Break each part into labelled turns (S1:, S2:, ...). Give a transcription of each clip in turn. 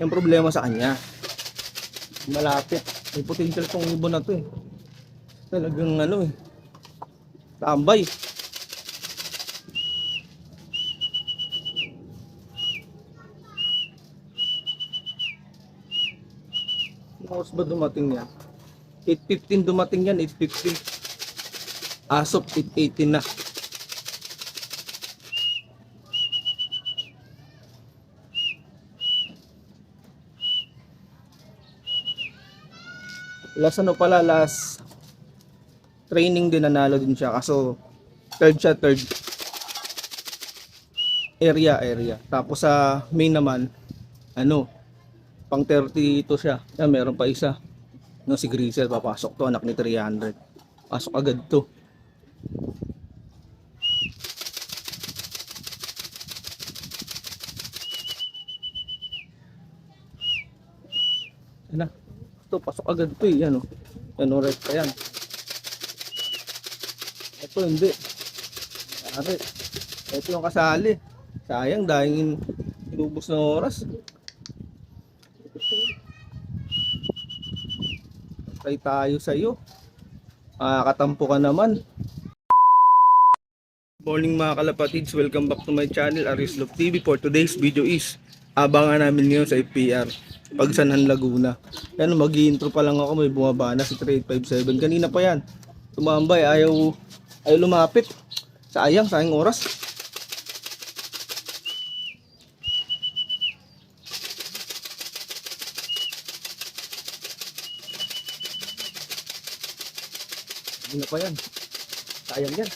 S1: Yung problema sa kanya, malapit. May potential tong ibon na to eh. Talagang ano eh, tambay. Anong oras ba dumating yan? 8:15 dumating yan, 8:15. Asop, 8:18 na. Last training din, nanalo din siya. Kaso third siya, third area. Tapos sa main naman, ano, pang 30 ito siya. Yan, meron pa isa. No, si Grisel, papasok to, anak ni 300. Pasok agad to. Yan na. Ito, pasok agad to eh. Yan o. Yan o, red pa yan. Ito, hindi. Yari. Ito yung kasali. Sayang, dahil inubos na oras. Try tayo sa iyo. Katampo ka naman. Morning mga kalapatids, welcome back to my channel, Arislop TV. For today's video is abangan namin ngayon sa FPR Pagsanhan, Laguna. Yan, mag-intro pa lang ako, may bumaba na si 3857. Kanina pa yan tumambay, ayaw lumapit. Sayang oras. Kanina pa yan, sayang yan.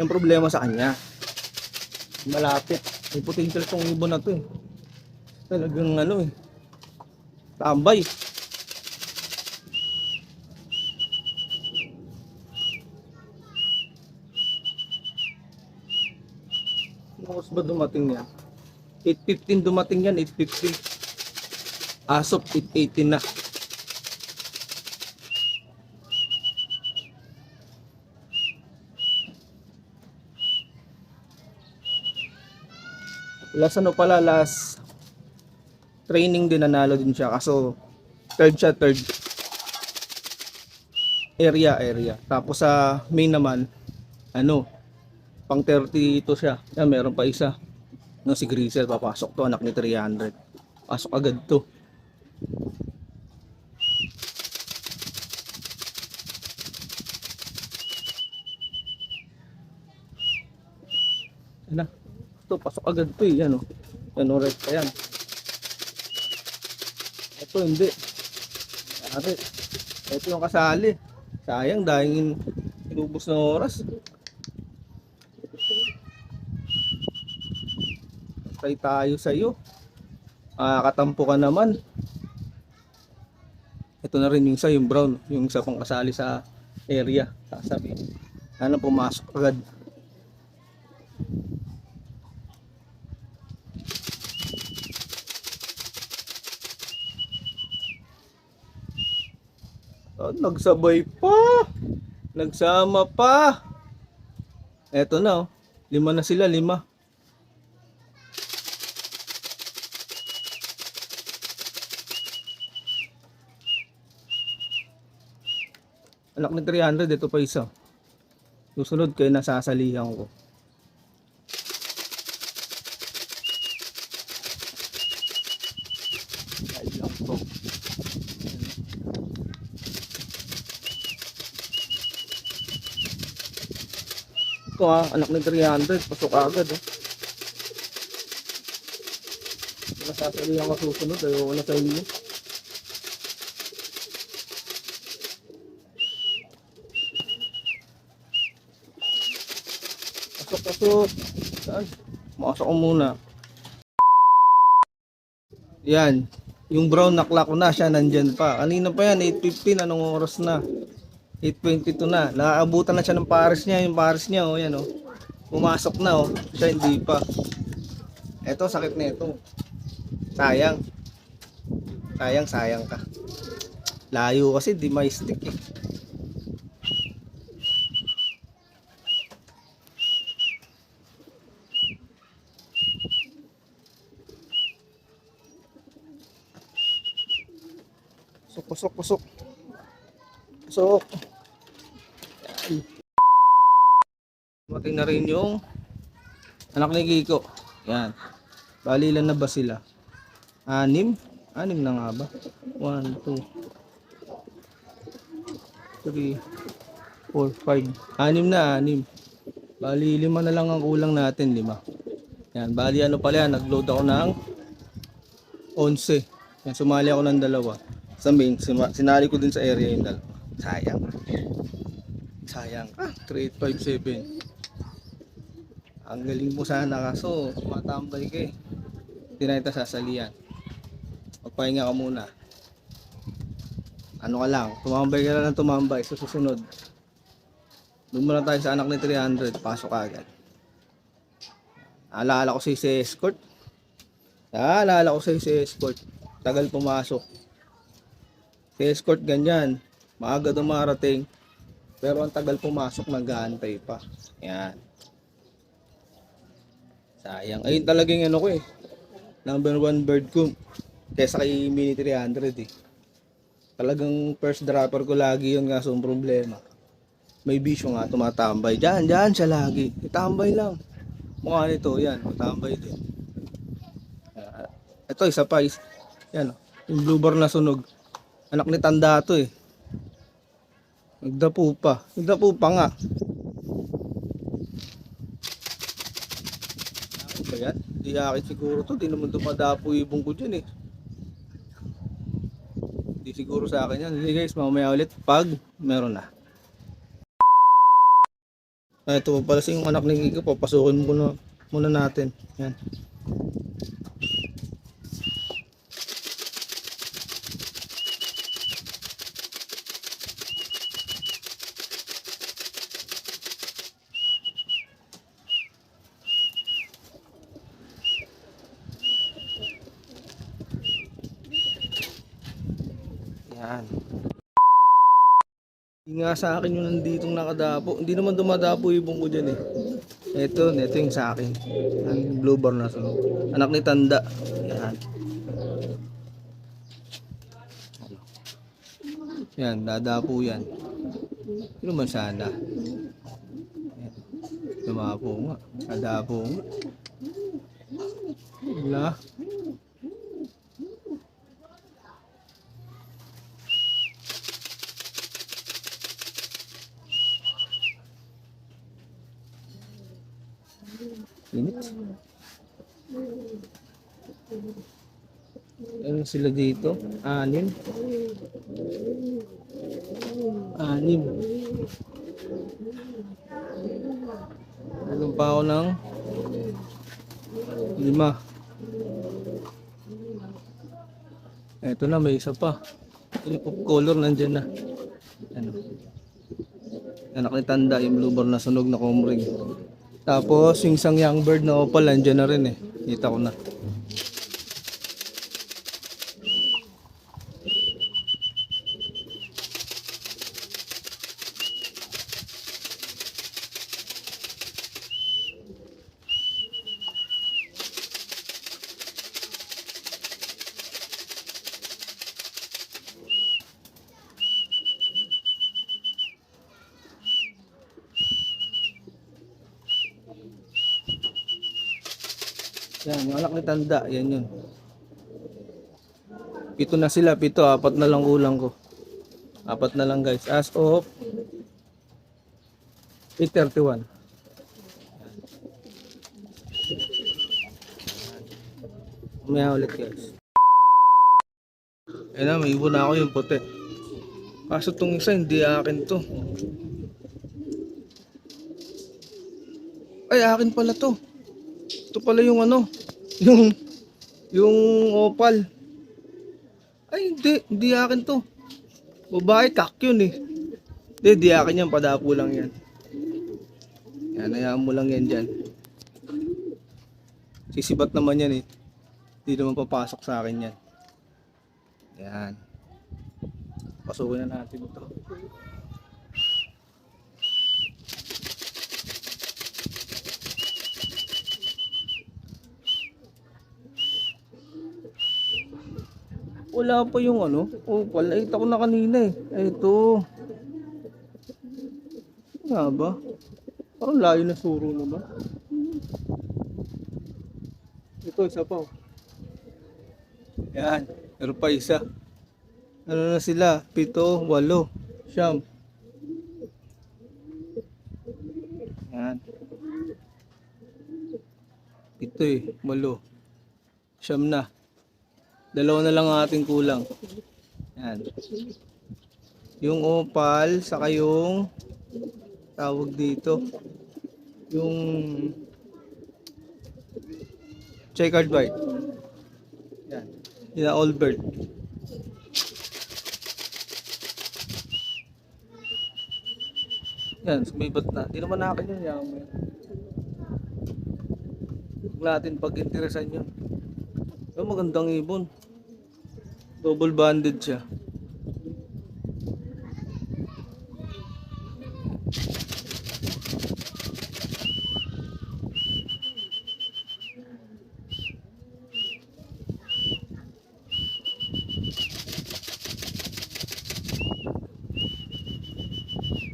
S1: Yung problema sa kanya, malapit. May potential tong ibon na to eh. Talagang ano eh, tambay. Anong oras ba dumating yan? 8:15 dumating yan, 8:15. Asop, 8:18 na. Last training din, nanalo din siya. Kaso third siya, third area. Tapos sa main naman, ano, pang 30 ito siya. Yan, meron pa isa. No, si Grisel, papasok to, anak ni 300. Pasok agad to. Yan na. Ito, pasok agad to eh. Yan o. Yan o, red pa yan. Ito, hindi. Yari. Ito yung kasali. Sayang, dahil inubos na oras. Try tayo sa iyo. Katampo ka naman. Ito na rin yung isa, yung brown. Yung isa pang kasali sa area. Sasabi. Ano, pumasok agad. Nagsabay pa. Nagsama pa. Eto na oh. 5 na sila, 5. Anak ni 300, ito pa isa. Susunod kayo, nasasalihan ko. Ay lang to. Ito anak ni 300, pasok agad oh. Nasasalihan ko susunod, ayoko na sa inyo. Pasok. Saan? Makasok ko muna. Yan. Yung brown nakla ko na, siya nandyan pa. Kanina pa yan, 8:15. Anong oras na? 8:22 na. Nakaabutan na siya ng pares niya. Yung pares niya, oh, yan, oh. Pumasok na, oh. Siya hindi pa. Eto, sakit na ito. Sayang. Sayang ka. Layo kasi, di may stick eh. Pusok, pusok. Pusok. Yan. Dumating na rin yung anak ni Kiko. Yan. Bali ilan na ba sila? 6? 6 na nga ba? 1, 2, 3, 4, 5. 6 na, 6. Bali 5 na lang ang kulang natin, 5. Yan, bali ano pala yan, nag-load ako ng 11. Yan, sumali ako ng 2. Sa main, sinali ko din sa area yung 2. Sayang. Sayang. 3857. Ang galing mo sana kaso matambay ka eh. Hindi na kita sasalian. Magpahinga ka muna. Ano ka lang, tumambay ka lang ng tumambay sa susunod. Doon muna tayo sa anak ni 300, pasok agad. Alala ko si escort. Alala ko si escort. Tagal pumasok. Si escort ganyan, maaga dumarating. Pero ang tagal pumasok, nag-aantay pa. Yan. Sayang. Ayun talagang ano ko eh. Number 1 bird ko. Kesa kay Mini 300 eh. Talagang first dropper ko lagi yun, kaso ang problema. May bisyo nga, tumatambay. Diyan siya lagi. Itambay lang. Mukha nito, yan. Matambay din. Ito, isa pa. Yan, yung bluebird na sunog. Anak ni Tanda to eh. Nagdapo pa. Nagdapo pa nga. Ano ba yan? Di akin siguro to. Di naman dumadapo ibong ko dyan eh. Di siguro sa akin yan. Hindi guys, mamaya ulit pag meron na. Ito pala yung anak ni Kiko. Papasukin muna natin. Yan. Yan. Hindi nga sa akin yung nanditong nakadapo. Hindi naman dumadapo ibong ko dyan eh. Ito yung sa akin. Ang bluebird na sunog. Anak ni Tanda. Yan. Yan, dadapo yan. Ano man sana. Yan. Dumapo nga. Dadapo nga. Wala. Init. Ano sila dito? 6. 6. Meron pa ako ng 5. Eto na, may isa pa. Yung pop color nandyan na. Ano? Anak ni Tanda, yung bluebird na sunog na comring. Tapos yung isang young bird na opal nandiyan na rin eh. Kita ko na. Yan, yung anak ni Tanda, yan yun. 7 na sila, 7, 4 na lang kulang ko. 4 na lang guys. As of 8:31. Umaya ulit guys. Ayun na, may ibon na ako yung puti. Kaso tong isa, hindi akin to. Ay, akin pala to. Ito pala yung ano, yung opal. Ay, hindi akin to. Babae, kak yun eh. Hindi akin yan, padapo lang yan. Yan, hayaan mo lang yan dyan. Sisibat naman yan eh. Hindi naman papasok sa akin yan. Yan. Pasukin na natin ito. Wala pa yung ano. Oh, palait ako na kanina eh. Ito. Nga ba? Parang layo na suro naman. Ito, isa pa. Yan. Meron pa isa. Ano na sila? 7, 8, 9. Yan. Ito eh. 8. 9 na. 2 na lang ang ating kulang. Yan. Yung opal, saka yung tawag dito. Yung checkered white. Yan. Yung na all bird. Yan, sumibat na. Di naman akin yun. Yan. Huwag natin pag-interesan yun. Pero magandang ibon. Double banded siya.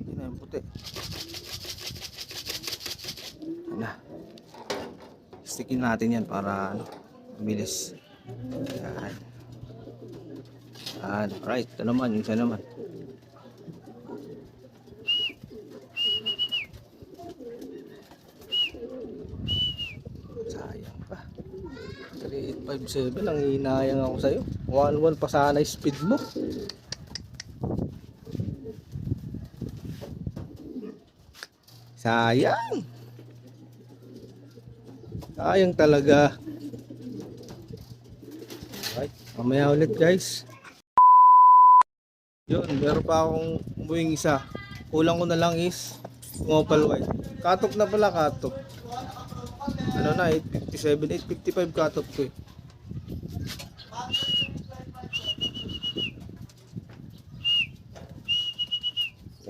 S1: Yun na yung puti. Ano. Stickin natin yan para ano, mabilis. Yan. Yan. Alright, ito naman, yung isa naman. Sayang pa. 3857, ang hinayang ako sa'yo. 1-1 pa sana yung speed mo. Sayang. Sayang talaga. Alright, mamaya ulit guys. Yun, meron pa akong umuwing isa. Kulang ko na lang is opal white. Cut-off na pala, cut-off. Ano na, 857, 855 cut-off ko eh.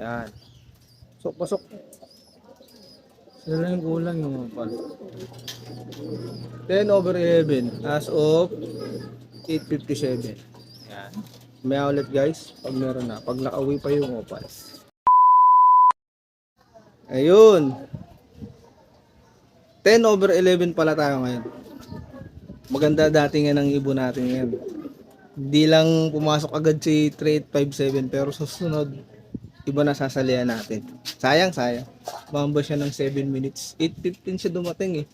S1: Yan. Pasok. Sila lang yung kulang yung opal. 10/11 as of 857. Yan. May ulit guys, pag meron na, pag nakauwi pa yung opal. Ayun. 10/11 pala tayo ngayon. Maganda dating ng ibon natin ngayon. Hindi lang pumasok agad si 3857 pero susunod iba na sasalihan natin. Sayang. Mamba siya ng 7 minutes. 8:15 siya dumating eh.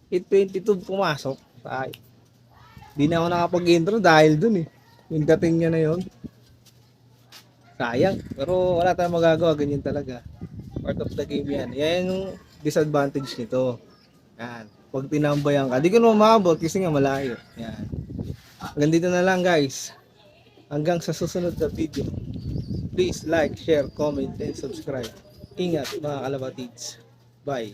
S1: 8:22 pumasok. Sayang. Hindi na ako nakapag-intro dahil dun eh. Yung dating niya na yun. Sayang. Pero wala tayong magagawa. Ganyan talaga. Part of the game yan. Yan yung disadvantage nito. Yan. Pag tinambayan ka. Di ko naman maabot kasi nga malayo. Yan. Hanggang dito na lang guys. Hanggang sa susunod na video. Please like, share, comment, and subscribe. Ingat mga kalabatids. Bye.